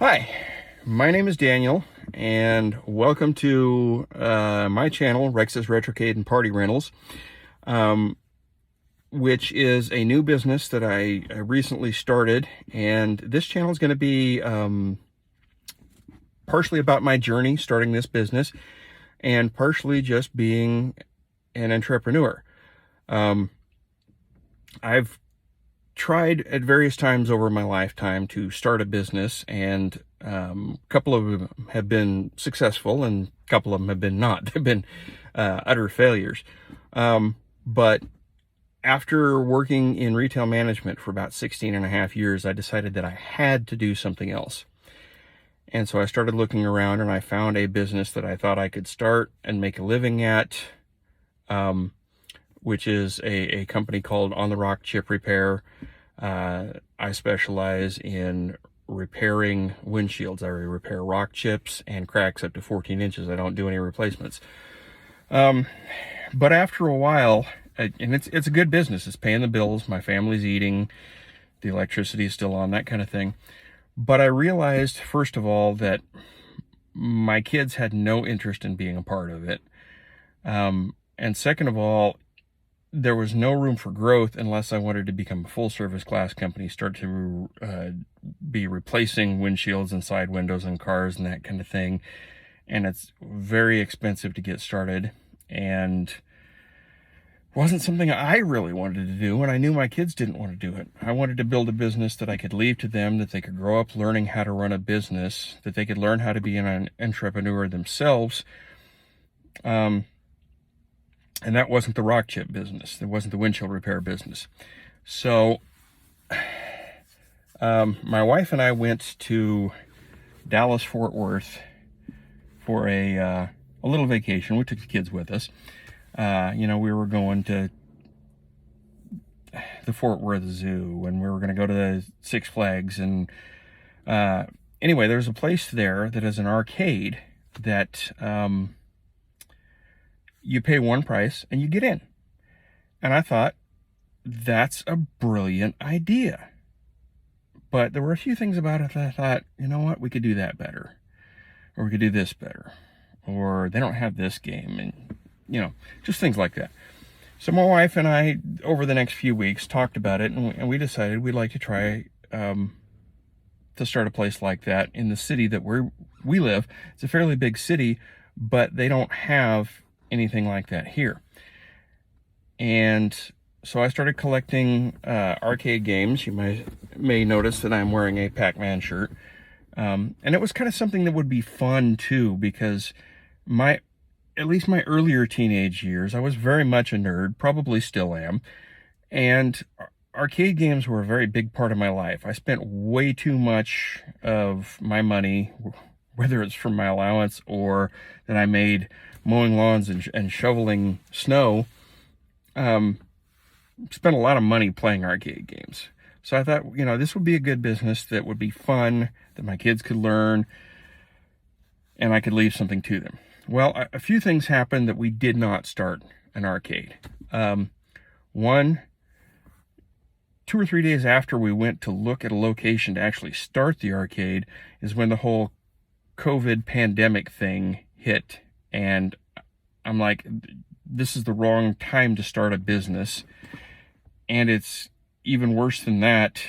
Hi, my name is Daniel, and welcome to my channel, Rex's Retrocade and Party Rentals, um, which is a new business that I recently started. And this channel is going to be partially about my journey starting this business, and partially just being an entrepreneur. Um, I've tried at various times over my lifetime to start a business, and a couple of them have been successful and a couple of them have been not. They've been utter failures. But after working in retail management for about 16 and a half years, I decided that I had to do something else. And so I started looking around, and I found a business that I thought I could start and make a living at, um, which is a company called On the Rock Chip Repair. I specialize in repairing windshields. I repair rock chips and cracks up to 14 inches. I don't do any replacements. Um, but after a while, and it's a good business. It's paying the bills. My family's eating. The electricity is still on, that kind of thing. But I realized, first of all, that my kids had no interest in being a part of it. And second of all, there was no room for growth unless I wanted to become a full service glass company, start to be replacing windshields and side windows in cars and that kind of thing. And it's very expensive to get started, and wasn't something I really wanted to do, and I knew my kids didn't want to do it. I wanted to build a business that I could leave to them, that they could grow up learning how to run a business, that they could learn how to be an entrepreneur themselves. Um, and that wasn't the rock chip business. It wasn't the windshield repair business. So my wife and I went to Dallas Fort Worth for a little vacation. We took the kids with us. We were going to the Fort Worth Zoo, and we were going to go to the Six Flags. And anyway, there's a place there that is an arcade that you pay one price and you get in. And I thought, that's a brilliant idea. But there were a few things about it that I thought, you know what, we could do that better. Or we could do this better. Or they don't have this game. And, just things like that. So my wife and I, over the next few weeks, talked about it, and we decided we'd like to try to start a place like that in the city that we live. It's a fairly big city, but they don't have anything like that here. And so I started collecting arcade games. You may notice that I'm wearing a Pac-Man shirt. And it was kind of something that would be fun too, because at least my earlier teenage years, I was very much a nerd, probably still am. And arcade games were a very big part of my life. I spent way too much of my money, whether it's from my allowance or that I made mowing lawns and shoveling snow, spent a lot of money playing arcade games. So I thought, this would be a good business that would be fun, that my kids could learn, and I could leave something to them. Well, a few things happened that we did not start an arcade. One, 2 or 3 days after we went to look at a location to actually start the arcade is when the whole COVID pandemic thing hit. And I'm like, this is the wrong time to start a business. And it's even worse than that.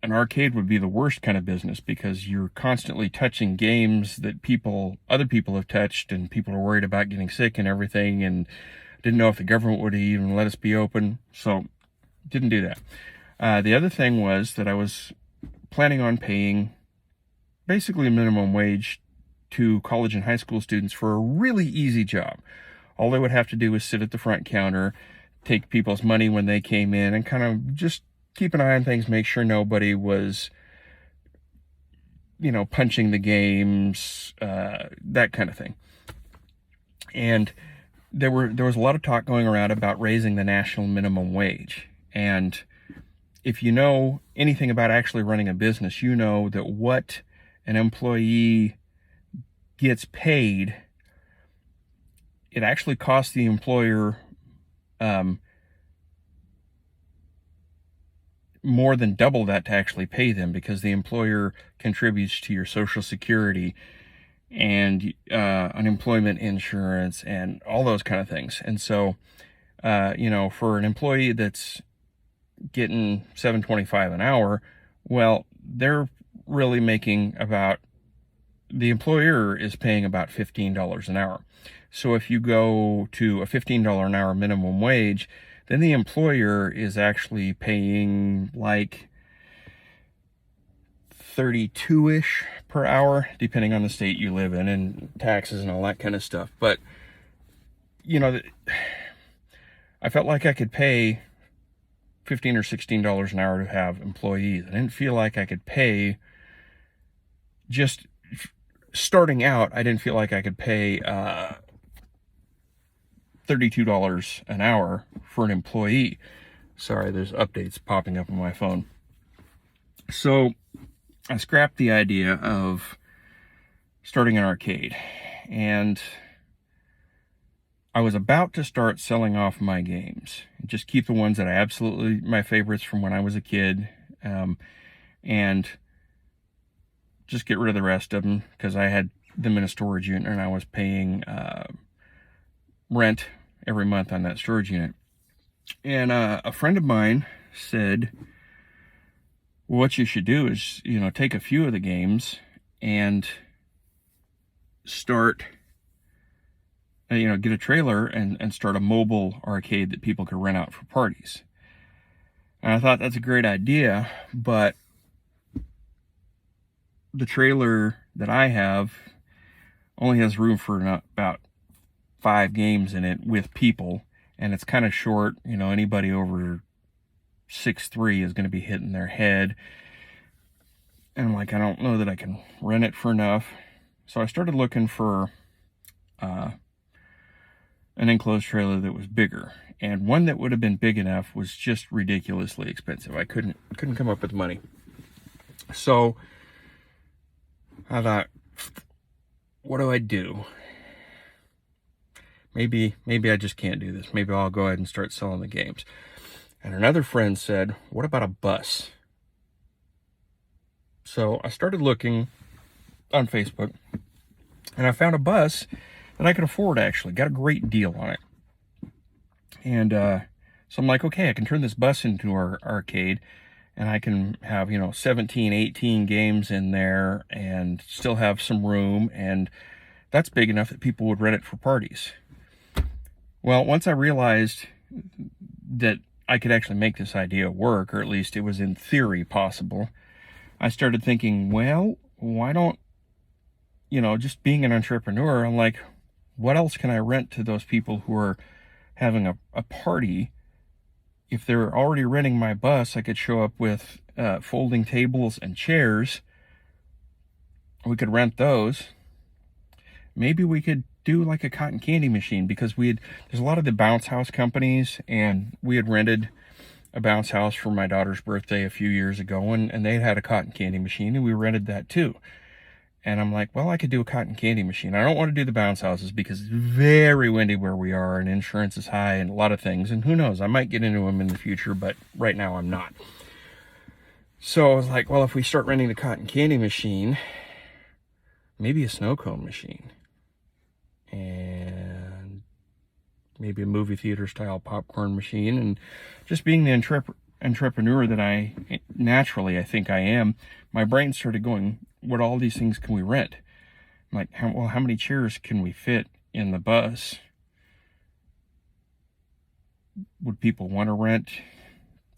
An arcade would be the worst kind of business, because you're constantly touching games that other people have touched, and people are worried about getting sick and everything, and didn't know if the government would even let us be open. So didn't do that. The other thing was that I was planning on paying basically a minimum wage to college and high school students for a really easy job. All they would have to do was sit at the front counter, take people's money when they came in, and kind of just keep an eye on things, make sure nobody was, punching the games, that kind of thing. And there was a lot of talk going around about raising the national minimum wage. And if you know anything about actually running a business, you know that what an employee gets paid, it actually costs the employer more than double that to actually pay them, because the employer contributes to your Social Security and unemployment insurance and all those kind of things. And so, for an employee that's getting $7.25 an hour, well, they're really making about, the employer is paying about $15 an hour. So if you go to a $15 an hour minimum wage, then the employer is actually paying like 32-ish per hour, depending on the state you live in and taxes and all that kind of stuff. But, I felt like I could pay $15 or $16 an hour to have employees. I didn't feel like I could pay, just starting out, I didn't feel like I could pay $32 an hour for an employee. Sorry, there's updates popping up on my phone. So I scrapped the idea of starting an arcade, and I was about to start selling off my games, just keep the ones that I absolutely, my favorites from when I was a kid, and just get rid of the rest of them, because I had them in a storage unit and I was paying rent every month on that storage unit. And a friend of mine said, what you should do is, take a few of the games and start, get a trailer and start a mobile arcade that people could rent out for parties. And I thought that's a great idea, but the trailer that I have only has room for about 5 games in it with people, and it's kind of short. Anybody over 6'3" is going to be hitting their head. And I'm like, I don't know that I can rent it for enough. So I started looking for an enclosed trailer that was bigger, and one that would have been big enough was just ridiculously expensive. I couldn't come up with money. So I thought, what do I do? Maybe I just can't do this. Maybe I'll go ahead and start selling the games. And another friend said, what about a bus? So I started looking on Facebook, and I found a bus that I could afford, actually. Got a great deal on it. And so I'm like, okay, I can turn this bus into our arcade, and I can have, 17, 18 games in there and still have some room, and that's big enough that people would rent it for parties. Well, once I realized that I could actually make this idea work, or at least it was in theory possible, I started thinking, well, why don't, just being an entrepreneur, I'm like, what else can I rent to those people who are having a party? If they're already renting my bus, I could show up with folding tables and chairs. We could rent those. Maybe we could do like a cotton candy machine, because there's a lot of the bounce house companies, and we had rented a bounce house for my daughter's birthday a few years ago, and they had a cotton candy machine, and we rented that too. And I'm like, well, I could do a cotton candy machine. I don't want to do the bounce houses because it's very windy where we are, and insurance is high and a lot of things, and who knows, I might get into them in the future, but right now I'm not. So I was like, well, if we start renting the cotton candy machine, maybe a snow cone machine, and maybe a movie theater style popcorn machine. And just being the entrepreneur that I think I am, my brain started going, what all these things can we rent? I'm like, how many chairs can we fit in the bus? Would people want to rent?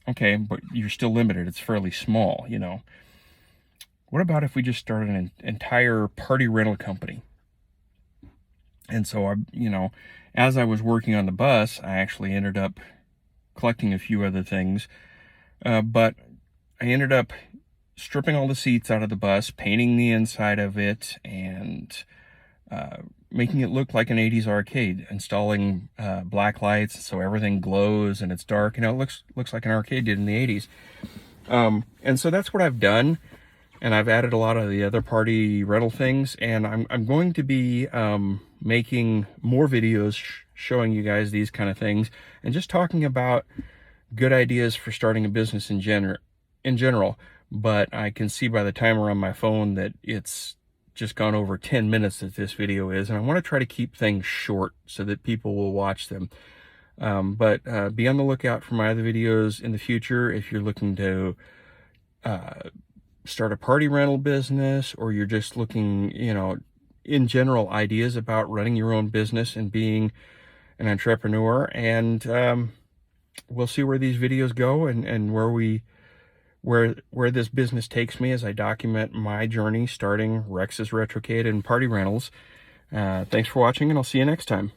Okay, but you're still limited. It's fairly small, What about if we just started an entire party rental company? And so as I was working on the bus, I actually ended up collecting a few other things, but I ended up stripping all the seats out of the bus, painting the inside of it, and making it look like an 80s arcade, installing black lights so everything glows and it's dark, it looks like an arcade did in the 80s. And so that's what I've done, and I've added a lot of the other party rental things, and I'm going to be making more videos showing you guys these kind of things, and just talking about good ideas for starting a business in in general, but I can see by the timer on my phone that it's just gone over 10 minutes that this video is, and I want to try to keep things short so that people will watch them. But be on the lookout for my other videos in the future if you're looking to start a party rental business, or you're just looking, in general, ideas about running your own business and being an entrepreneur. And we'll see where these videos go and where this business takes me as I document my journey starting Rex's Retrocade and party rentals. Thanks for watching, and I'll see you next time.